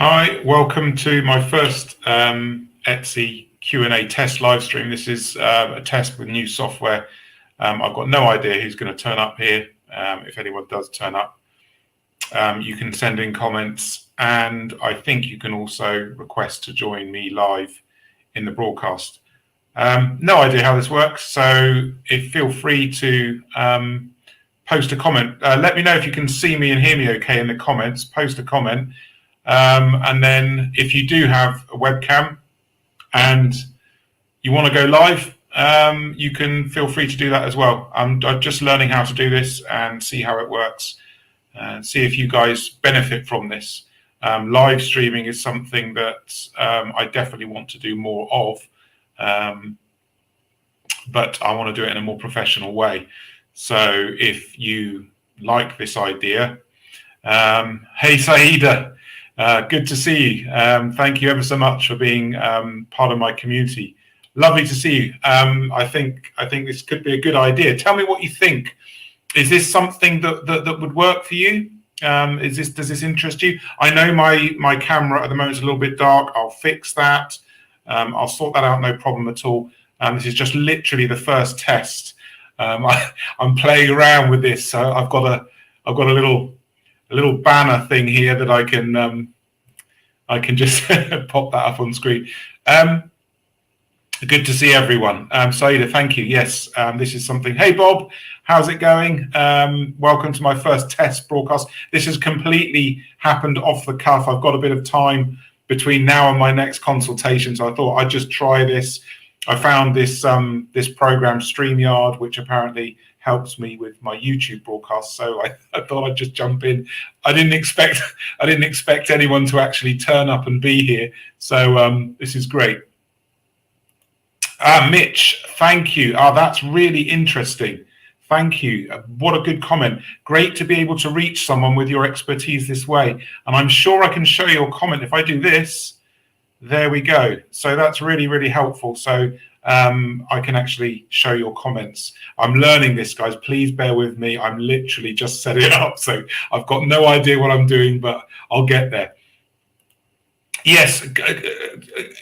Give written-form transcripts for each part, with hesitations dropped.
Hi, welcome to my first Etsy Q&A test live stream. This is a test with new software. I've got no idea who's going to turn up here. If anyone does turn up, you can send in comments, and I think you can also request to join me live in the broadcast. No idea how this works, so feel free to post a comment. Let me know if you can see me and hear me okay in the comments. Post a comment. And then if you do have a webcam and you want to go live, you can feel free to do that as well. I'm just learning how to do this and see how it works and see if you guys benefit from this. Live streaming is something that I definitely want to do more of, but I want to do it in a more professional way. So if you like this idea, hey Saida, good to see you. Thank you ever so much for being part of my community. Lovely to see you. I think this could be a good idea. Tell me what you think. Is this something that would work for you? Does this interest you? I know my camera at the moment is a little bit dark. I'll fix that. I'll sort that out, no problem at all. This is just literally the first test. I'm playing around with this, so I've got a little banner thing here that I can just pop that up on screen. Good to see everyone. Saida, thank you. Yes, this is something. Hey Bob, how's it going? Welcome to my first test broadcast. This has completely happened off the cuff. I've got a bit of time between now and my next consultation, so I thought I'd just try this. I found this program StreamYard, which apparently helps me with my YouTube broadcast. So I thought I'd just jump in. I didn't expect anyone to actually turn up and be here. So this is great. Mitch, thank you. That's really interesting. Thank you. What a good comment. Great to be able to reach someone with your expertise this way. And I'm sure I can show your comment if I do this. There we go. So that's really, really helpful. So I can actually show your comments. I'm learning this, guys. Please bear with me. I'm literally just setting it up. So I've got no idea what I'm doing, but I'll get there. Yes,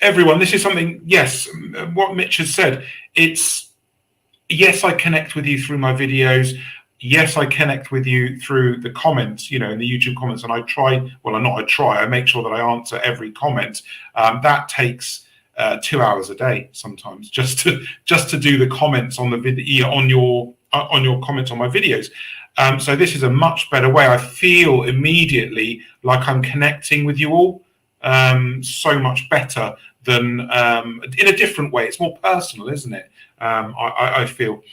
everyone, this is something, yes, what Mitch has said. Yes, I connect with you through my videos. Yes, I connect with you through the comments, in the YouTube comments, and I make sure that I answer every comment. That takes 2 hours a day sometimes just to do the comments on the video on your comments on my videos. So this is a much better way. I feel immediately like I'm connecting with you all so much better than in a different way. It's more personal, isn't it? I feel.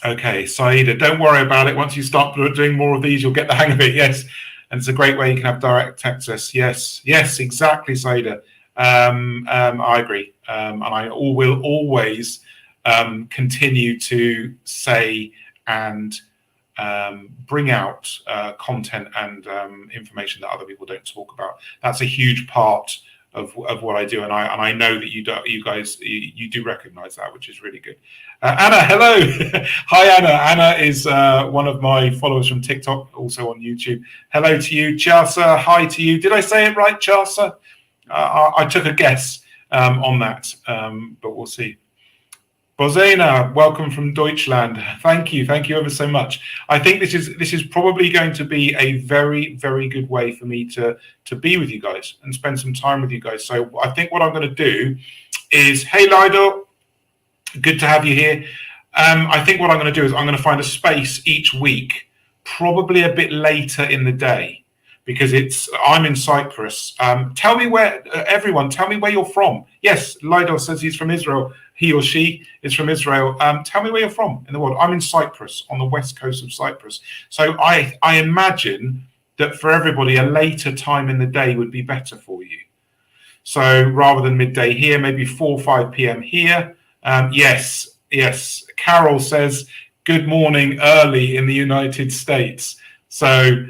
Okay, Saida, don't worry about it. Once you start doing more of these, you'll get the hang of it. Yes, and it's a great way you can have direct access. Yes, exactly, Saida. I agree, and I will always continue to say and bring out content and information that other people don't talk about. That's a huge part of what I do, and I know that you guys do recognize that, which is really good. Anna, hello. Hi Anna. Anna is one of my followers from TikTok, also on YouTube. Hello to you. Chasa, hi to you. Did I say it right, Chasa? I took a guess on that, but we'll see. Bozena, welcome from Deutschland. Thank you ever so much. I think this is probably going to be a very, very good way for me to be with you guys and spend some time with you guys. So I think what I'm going to do is, hey Lido, good to have you here. I think what I'm going to do is I'm going to find a space each week, probably a bit later in the day, because I'm in Cyprus. Tell me where, everyone, tell me where you're from. Yes, Lido says he's from Israel. He or she is from Israel. Tell me where you're from in the world. I'm in Cyprus, on the west coast of Cyprus. So I imagine that for everybody, a later time in the day would be better for you. So rather than midday here, maybe 4 or 5 p.m. here. Yes. Carol says, good morning early in the United States. So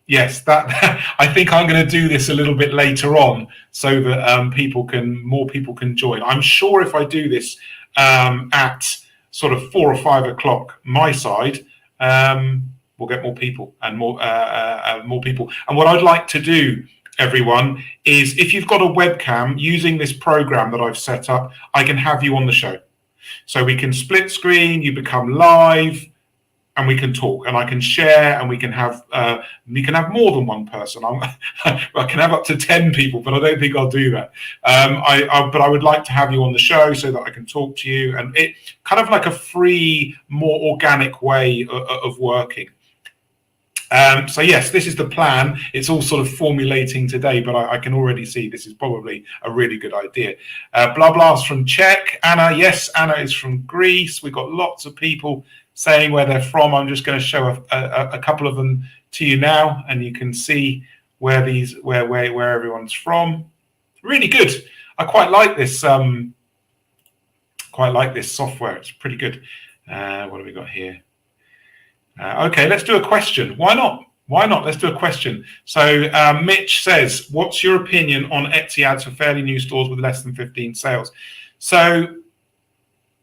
yes, I think I'm going to do this a little bit later on so that more people can join. I'm sure if I do this at sort of 4 or 5 o'clock my side, we'll get more people and more people. And what I'd like to do, everyone, is if you've got a webcam using this program that I've set up, I can have you on the show. So we can split screen, you become live, and we can talk, and I can share, and we can have more than one person. I can have up to 10 people, but I don't think I'll do that. But I would like to have you on the show so that I can talk to you, and it kind of like a free, more organic way of working. So yes, this is the plan. It's all sort of formulating today, but I can already see this is probably a really good idea. Blah blah's from Czech. Anna, yes, Anna is from Greece. We've got lots of people saying where they're from. I'm just going to show a couple of them to you now, and you can see where everyone's from. Really good. I quite like this. Quite like this software. It's pretty good. What have we got here? Okay, let's do a question. Why not? Why not? Let's do a question. So Mitch says, what's your opinion on Etsy ads for fairly new stores with less than 15 sales? So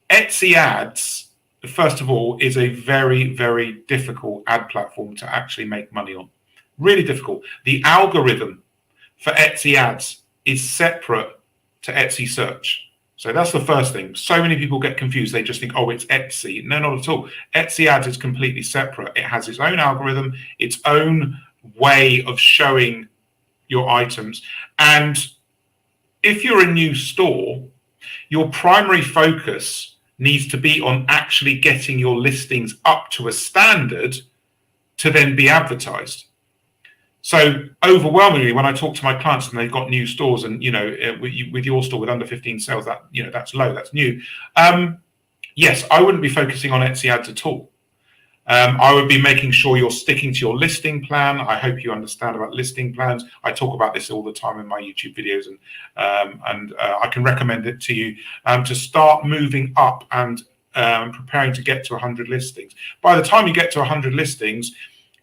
Etsy ads, first of all, is a very, very difficult ad platform to actually make money on. Really difficult. The algorithm for Etsy ads is separate to Etsy search. So that's the first thing. So many people get confused. They just think, oh, it's Etsy. No, not at all. Etsy ads is completely separate. It has its own algorithm, its own way of showing your items. And if you're a new store, your primary focus needs to be on actually getting your listings up to a standard to then be advertised. So overwhelmingly, when I talk to my clients and they've got new stores, and with your store with under 15 sales, that that's low, that's new. Yes, I wouldn't be focusing on Etsy ads at all. I would be making sure you're sticking to your listing plan. I hope you understand about listing plans. I talk about this all the time in my YouTube videos, and I can recommend it to you to start moving up and preparing to get to 100 listings. By the time you get to 100 listings,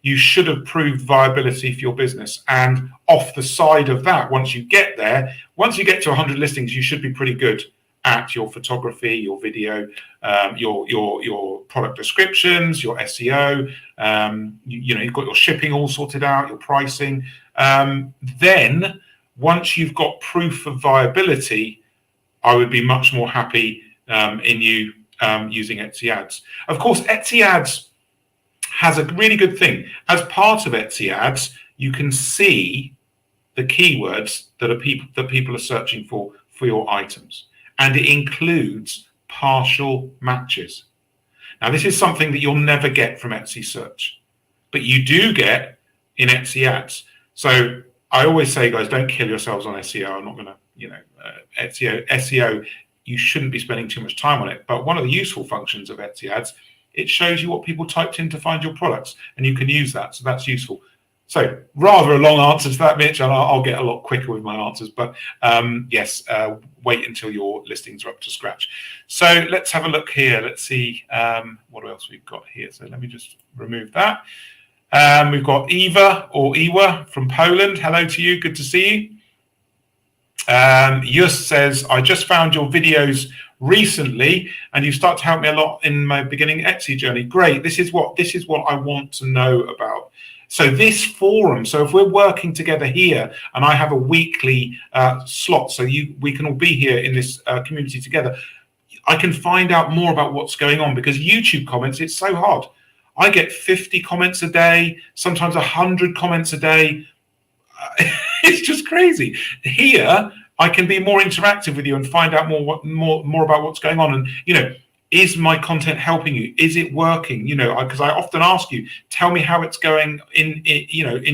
you should have proved viability for your business. And off the side of that, once you get there, once you get to 100 listings, you should be pretty good at your photography, your video, your product descriptions, your SEO. You've got your shipping all sorted out, your pricing. Then once you've got proof of viability, I would be much more happy in you using Etsy ads. Of course, Etsy ads has a really good thing. As part of Etsy ads, you can see the keywords that people are searching for your items. And it includes partial matches. Now, this is something that you'll never get from Etsy search, but you do get in Etsy ads. So I always say, guys, don't kill yourselves on SEO. I'm not going to, SEO, you shouldn't be spending too much time on it. But one of the useful functions of Etsy ads, it shows you what people typed in to find your products, and you can use that. So that's useful. So rather a long answer to that, Mitch, and I'll get a lot quicker with my answers. But yes, wait until your listings are up to scratch. So let's have a look here. Let's see what else we've got here. So let me just remove that. We've got Eva or Iwa from Poland. Hello to you. Good to see you. Yus says, I just found your videos recently and you start to help me a lot in my beginning Etsy journey. Great. This is what I want to know about. So this forum, so if we're working together here and I have a weekly slot, so we can all be here in this community together, I can find out more about what's going on, because YouTube comments, it's so hard. I get 50 comments a day, sometimes 100 comments a day. It's just crazy. Here, I can be more interactive with you and find out more about what's going on. And, is my content helping you? Is it working? Because I often ask you, tell me how it's going in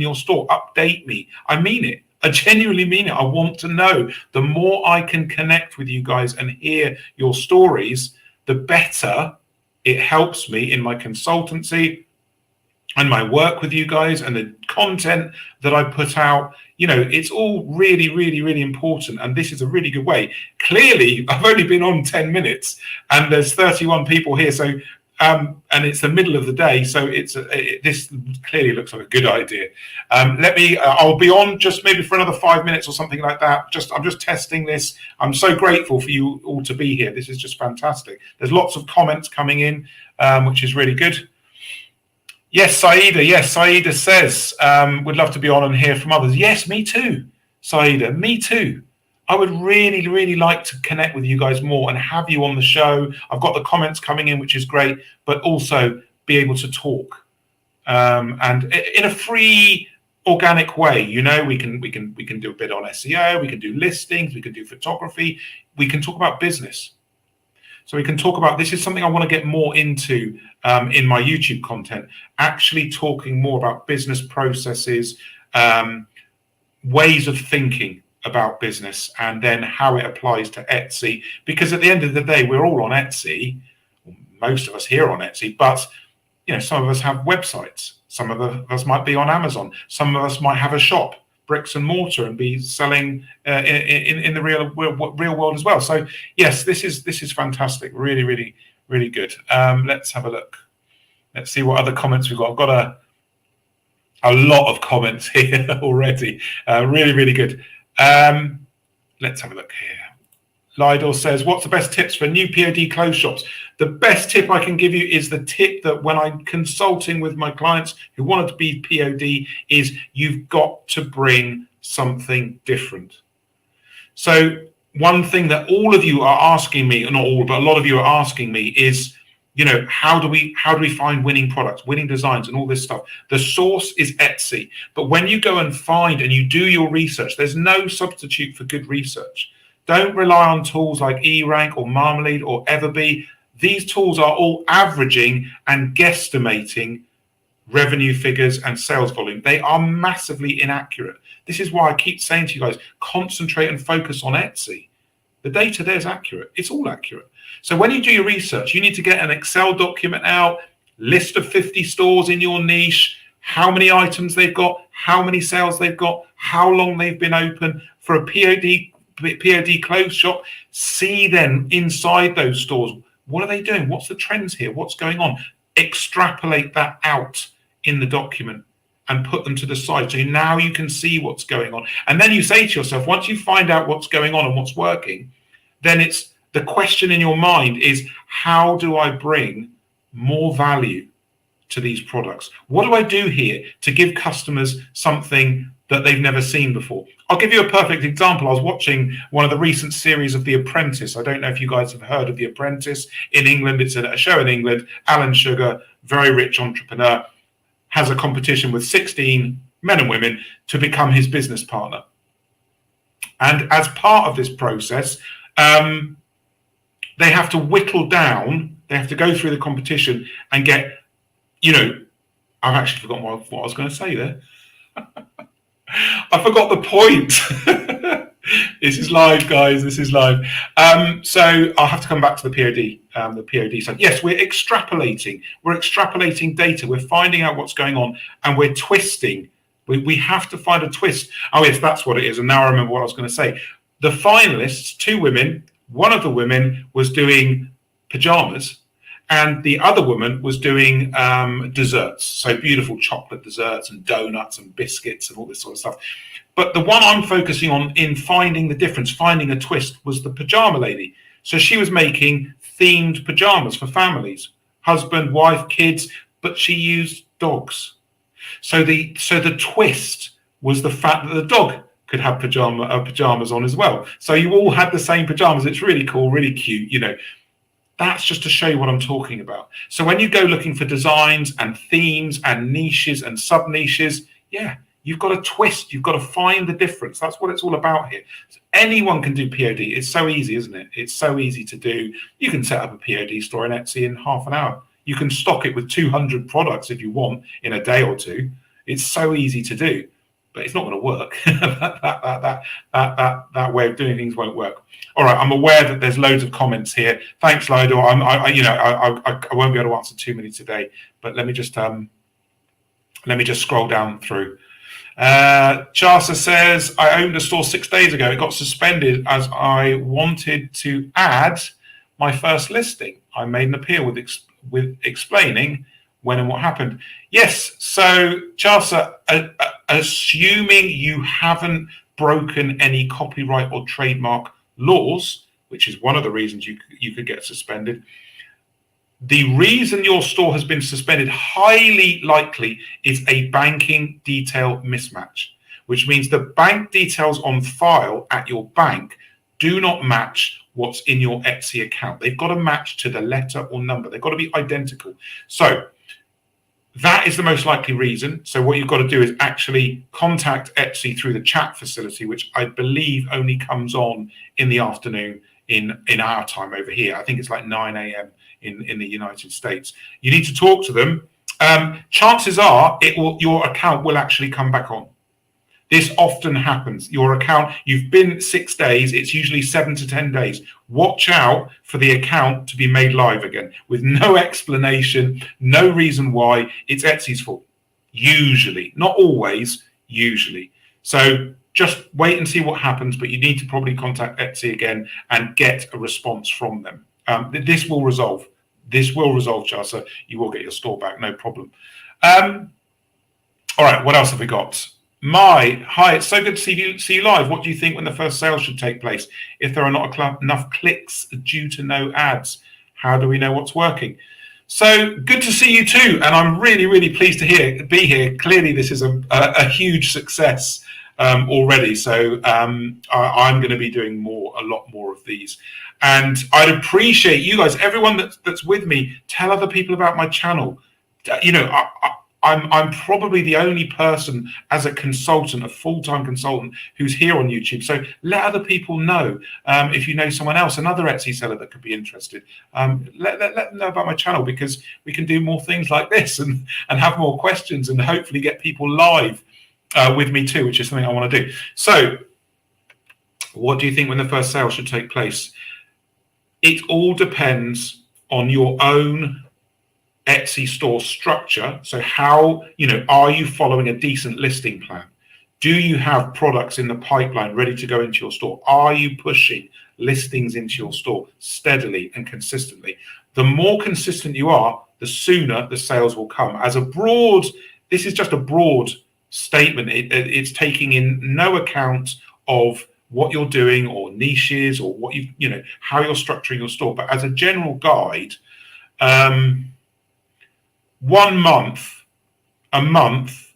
your store. Update me. I mean it. I genuinely mean it. I want to know. The more I can connect with you guys and hear your stories, the better it helps me in my consultancy and my work with you guys and the content that I put out. It's all really, really, really important. And this is a really good way. Clearly, I've only been on 10 minutes and there's 31 people here. So, and it's the middle of the day. So this clearly looks like a good idea. I'll be on just maybe for another 5 minutes or something like that. I'm just testing this. I'm so grateful for you all to be here. This is just fantastic. There's lots of comments coming in, which is really good. Yes, Saida. Yes, Saida says, would love to be on and hear from others. Yes, me too, Saida. Me too. I would really, really like to connect with you guys more and have you on the show. I've got the comments coming in, which is great, but also be able to talk and in a free, organic way. You know, we can do a bit on SEO. We can do listings. We can do photography. We can talk about business. So we can talk about, this is something I want to get more into in my YouTube content, actually talking more about business processes, ways of thinking about business, and then how it applies to Etsy. Because at the end of the day, we're all on Etsy, most of us here on Etsy, but you know, some of us have websites, some of us might be on Amazon, some of us might have a shop, bricks and mortar, and be selling in the real world as well. So yes, this is fantastic. Really, really, really good. Let's have a look. Let's see what other comments we've got. I've got a lot of comments here already. Really, really good. Let's have a look here. Lidor says, what's the best tips for new POD clothes shops? The best tip I can give you is the tip that when I'm consulting with my clients who want to be POD is you've got to bring something different. So one thing that all of you are asking me, not all, but a lot of you are asking me is, you know, how do we find winning products, winning designs, and all this stuff? The source is Etsy. But when you go and find and you do your research, there's no substitute for good research. Don't rely on tools like eRank or Marmalade or Everbee. These tools are all averaging and guesstimating revenue figures and sales volume. They are massively inaccurate. This is why I keep saying to you guys, concentrate and focus on Etsy. The data there is accurate. It's all accurate. So when you do your research, you need to get an Excel document out, list of 50 stores in your niche, how many items they've got, how many sales they've got, how long they've been open. For a POD clothes shop, see then inside those stores, what are they doing? What's the trends here? What's going on? Extrapolate that out in the document and put them to the side. So now you can see what's going on. And then you say to yourself, once you find out what's going on and what's working, then it's the question in your mind is, how do I bring more value to these products? What do I do here to give customers something that they've never seen before? I'll give you a perfect example. I was watching one of the recent series of The Apprentice. I don't know if you guys have heard of The Apprentice in England. It's a show in England. Alan Sugar, very rich entrepreneur, has a competition with 16 men and women to become his business partner. And as part of this process, they have to whittle down, they have to go through the competition and get, you know, I've actually forgotten what I was going to say there. I forgot the point. This is live, guys. This is live. So I'll have to come back to the POD side. Yes, we're extrapolating. We're extrapolating data. We're finding out what's going on, and we're twisting. We have to find a twist. Oh, yes, that's what it is. And now I remember what I was going to say. The finalists, 2 women. One of the women was doing pajamas, and the other woman was doing desserts. So beautiful chocolate desserts and donuts and biscuits and all this sort of stuff. But the one I'm focusing on in finding the difference, finding a twist, was the pajama lady. So she was making themed pajamas for families, husband, wife, kids, but she used dogs. So the twist was the fact that the dog could have pajamas on as well. So you all had the same pajamas. It's really cool, really cute, you know. That's just to show you what I'm talking about. So when you go looking for designs and themes and niches and sub niches, yeah, you've got to twist. You've got to find the difference. That's what it's all about here. So anyone can do POD. It's so easy, isn't it? It's so easy to do. You can set up a POD store in Etsy in half an hour. You can stock it with 200 products if you want in a day or two. It's so easy to do, but it's not going to work. that way of doing things won't work. All right, I'm aware that there's loads of comments here. Thanks, Lidor. I won't be able to answer too many today, but let me just scroll down through. Charsa says, I owned a store 6 days ago. It got suspended as I wanted to add my first listing. I made an appeal with explaining when and what happened. Yes, so Charsa, assuming you haven't broken any copyright or trademark laws, which is one of the reasons you could get suspended, The reason your store has been suspended highly likely is a banking detail mismatch, which means the bank details on file at your bank do not match what's in your Etsy account. They've got to match to the letter or number. They've got to be identical. So that is the most likely reason. So what you've got to do is actually contact Etsy through the chat facility, which I believe only comes on in the afternoon in our time over here. I think it's like 9 a.m. in the United States. You need to talk to them. Chances are your account will actually come back on. This often happens. Your account, you've been 6 days, it's usually 7 to 10 days. Watch out for the account to be made live again with no explanation, no reason why. It's Etsy's fault. Usually, not always, usually. So just wait and see what happens, but you need to probably contact Etsy again and get a response from them. This will resolve. This will resolve, Charles. So you will get your store back, no problem. All right, what else have we got? Hi, it's so good to see you live. What do you think when the first sale should take place? If there are not enough clicks due to no ads, how do we know what's working? So good to see you too, and I'm really, really pleased to be here. Clearly, this is a huge success already. So I'm going to be doing a lot more of these, and I'd appreciate you guys, everyone that's with me. Tell other people about my channel. You know, I'm probably the only person as a consultant, a full-time consultant, who's here on YouTube. So let other people know. If you know someone else, another Etsy seller that could be interested, let them know about my channel, because we can do more things like this and have more questions and hopefully get people live with me too, which is something I want to do. So what do you think when the first sale should take place? It all depends on your own Etsy store structure. So how, are you following a decent listing plan? Do you have products in the pipeline ready to go into your store? Are you pushing listings into your store steadily and consistently? The more consistent you are, the sooner the sales will come. This is just a broad statement. It's taking in no account of what you're doing or niches or what how you're structuring your store. But as a general guide, 1 month, a month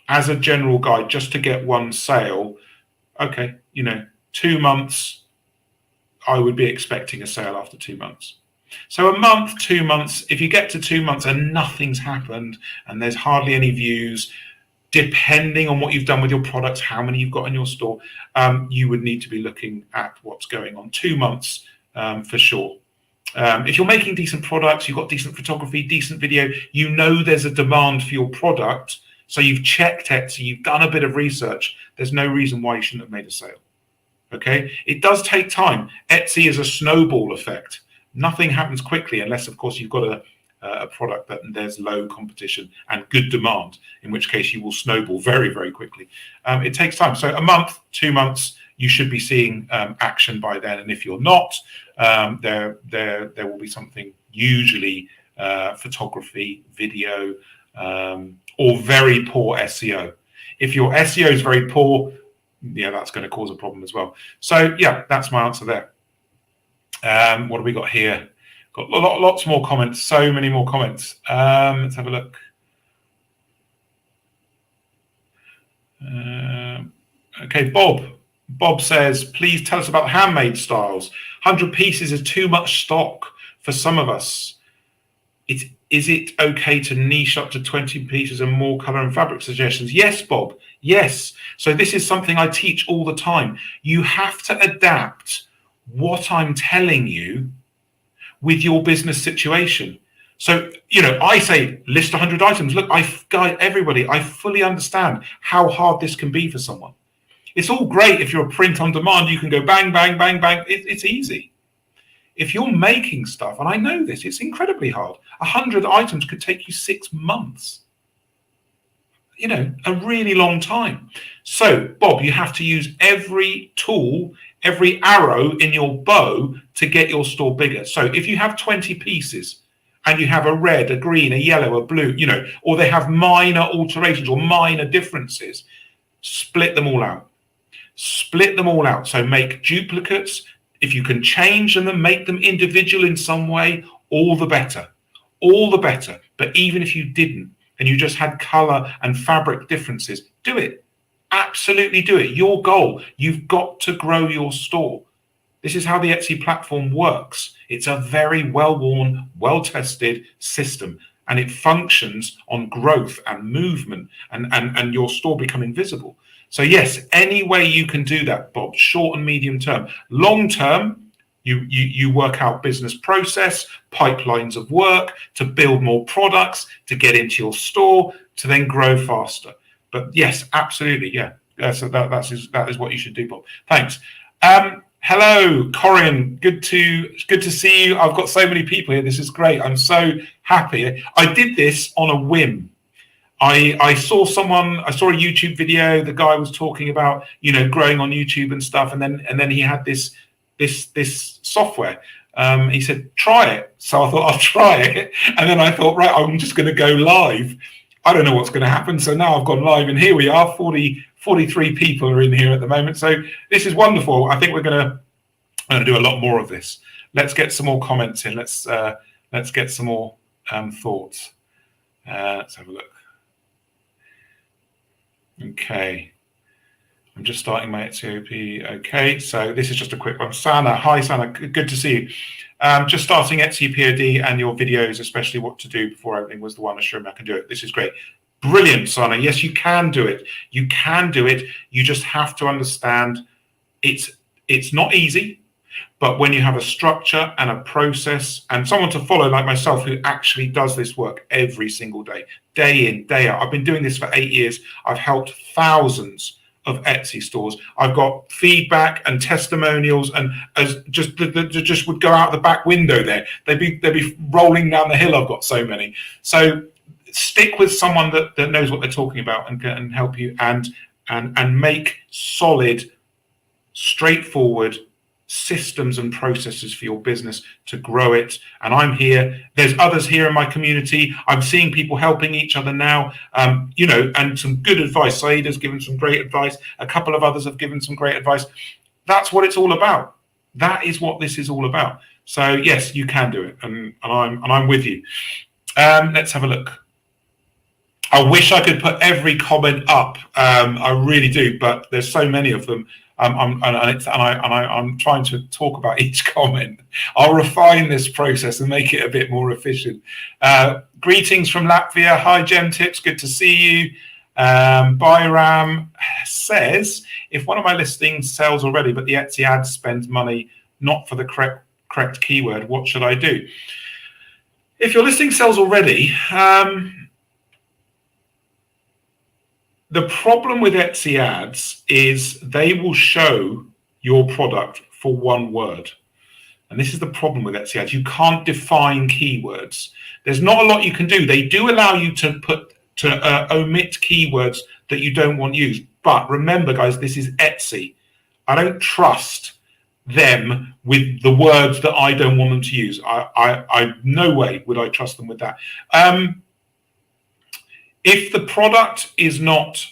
as a general guide, just to get one sale. Okay, 2 months, I would be expecting a sale after 2 months. So a month, 2 months, if you get to 2 months and nothing's happened and there's hardly any views, depending on what you've done with your products, how many you've got in your store, you would need to be looking at what's going on. 2 months for sure. If you're making decent products, you've got decent photography, decent video, there's a demand for your product, so you've checked Etsy, you've done a bit of research, there's no reason why you shouldn't have made a sale. Okay? It does take time. Etsy is a snowball effect. Nothing happens quickly unless, of course, you've got a product that there's low competition and good demand, in which case you will snowball very, very quickly. It takes time. So a month, 2 months, you should be seeing action by then. And if you're not, there will be something, usually photography, video, or very poor SEO. If your SEO is very poor, that's going to cause a problem as well. So yeah, that's my answer there. What have we got here? Got lots more comments, so many more comments. Let's have a look. Okay, Bob says, please tell us about handmade styles. 100 pieces is too much stock for some of us. Is it okay to niche up to 20 pieces and more color and fabric suggestions? Yes, Bob, yes. So this is something I teach all the time. You have to adapt what I'm telling you with your business situation. So, I say list 100 items. Look, I guide everybody. I fully understand how hard this can be for someone. It's all great if you're a print on demand, you can go bang, bang, bang, bang. It's easy. If you're making stuff, and I know this, it's incredibly hard. 100 items could take you 6 months. A really long time. So, Bob, you have to use every tool, every arrow in your bow to get your store bigger. So if you have 20 pieces and you have a red, a green, a yellow, a blue, or they have minor alterations or minor differences, split them all out. Split them all out. So make duplicates. If you can change them and make them individual in some way, all the better. all the better. But even if you didn't, and you just had color and fabric differences, do it. Absolutely do it. Your goal, you've got to grow your store. This is how the Etsy platform works. It's a very well-worn, well-tested system, and it functions on growth and movement and your store becoming visible. So yes, any way you can do that, Bob, short and medium term. Long term, you work out business process, pipelines of work to build more products, to get into your store, to then grow faster. But yes, absolutely, yeah. So that is what you should do, Bob. Thanks. Hello, Corinne. Good to see you. I've got so many people here. This is great. I'm so happy. I did this on a whim. I saw a YouTube video. The guy was talking about, growing on YouTube and stuff, and then he had this software. He said, try it. So I thought I'll try it. And then I thought, right, I'm just going to go live. I don't know what's going to happen. So now I've gone live, and here we are. 43 people are in here at the moment. So this is wonderful. I think we're going to do a lot more of this. Let's get some more comments in. Let's get some more thoughts. Let's have a look. Okay. I'm just starting my Etsy OP. Okay, so this is just a quick one. Sana, hi Sana, good to see you. Just starting Etsy POD, and your videos, especially what to do before opening, was the one assuring I can do it. This is great. Brilliant, Sana. Yes, you can do it. You can do it. You just have to understand it's not easy, but when you have a structure and a process and someone to follow like myself who actually does this work every single day, day in, day out. I've been doing this for 8 years. I've helped thousands of Etsy stores. I've got feedback and testimonials, and as just would go out the back window there. They'd be rolling down the hill. I've got so many. So stick with someone that knows what they're talking about and help you and make solid, straightforward systems and processes for your business to grow it. And I'm here. There's others here in my community. I'm seeing people helping each other now, and some good advice. Saida's given some great advice. A couple of others have given some great advice. That's what it's all about. That is what this is all about. So yes, you can do it, and I'm with you. Let's have a look. I wish I could put every comment up. I really do, but there's so many of them. I'm trying to talk about each comment. I'll refine this process and make it a bit more efficient. Greetings from Latvia. Hi, Gem Tips. Good to see you. Byram says, if one of my listings sells already, but the Etsy ad spends money not for the correct keyword, what should I do? If your listing sells already, the problem with Etsy ads is they will show your product for one word. And this is the problem with Etsy ads. You can't define keywords. There's not a lot you can do. They do allow you to omit keywords that you don't want used. But remember, guys, this is Etsy. I don't trust them with the words that I don't want them to use. I no way would I trust them with that. If the product is not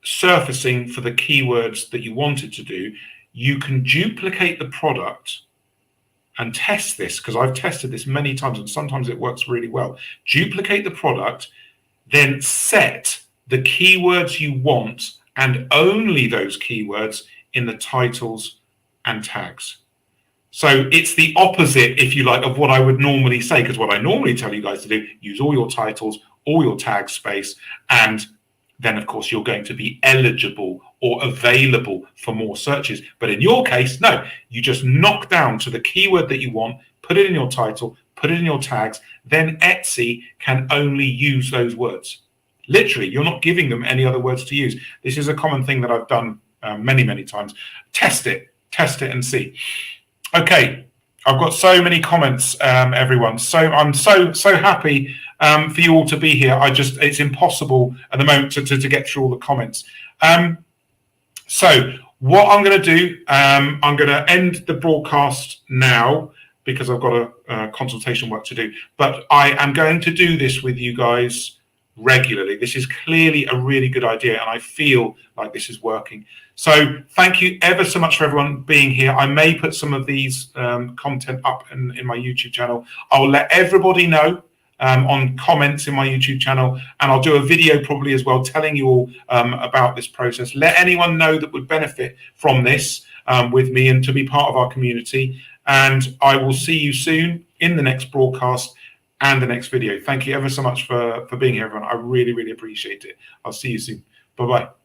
surfacing for the keywords that you want it to do, you can duplicate the product and test this, because I've tested this many times and sometimes it works really well. Duplicate the product, then set the keywords you want and only those keywords in the titles and tags. So it's the opposite, if you like, of what I would normally say, because what I normally tell you guys to do, use all your titles, all your tag space, and then of course you're going to be eligible or available for more searches. But in your case, no, you just knock down to the keyword that you want, put it in your title, put it in your tags, then Etsy can only use those words. Literally, you're not giving them any other words to use. This is a common thing that I've done many times. Test it and see. Okay, I've got so many comments, everyone. So I'm so happy for you all to be here. It's impossible at the moment to get through all the comments. So what I'm going to do, I'm going to end the broadcast now because I've got a consultation work to do. But I am going to do this with you guys regularly. This is clearly a really good idea, and I feel like this is working. So thank you ever so much for everyone being here. I may put some of these content up in my YouTube channel. I'll let everybody know on comments in my YouTube channel, and I'll do a video probably as well telling you all about this process. Let anyone know that would benefit from this with me and to be part of our community. And I will see you soon in the next broadcast and the next video. Thank you ever so much for being here, everyone. I really, really appreciate it. I'll see you soon. Bye-bye.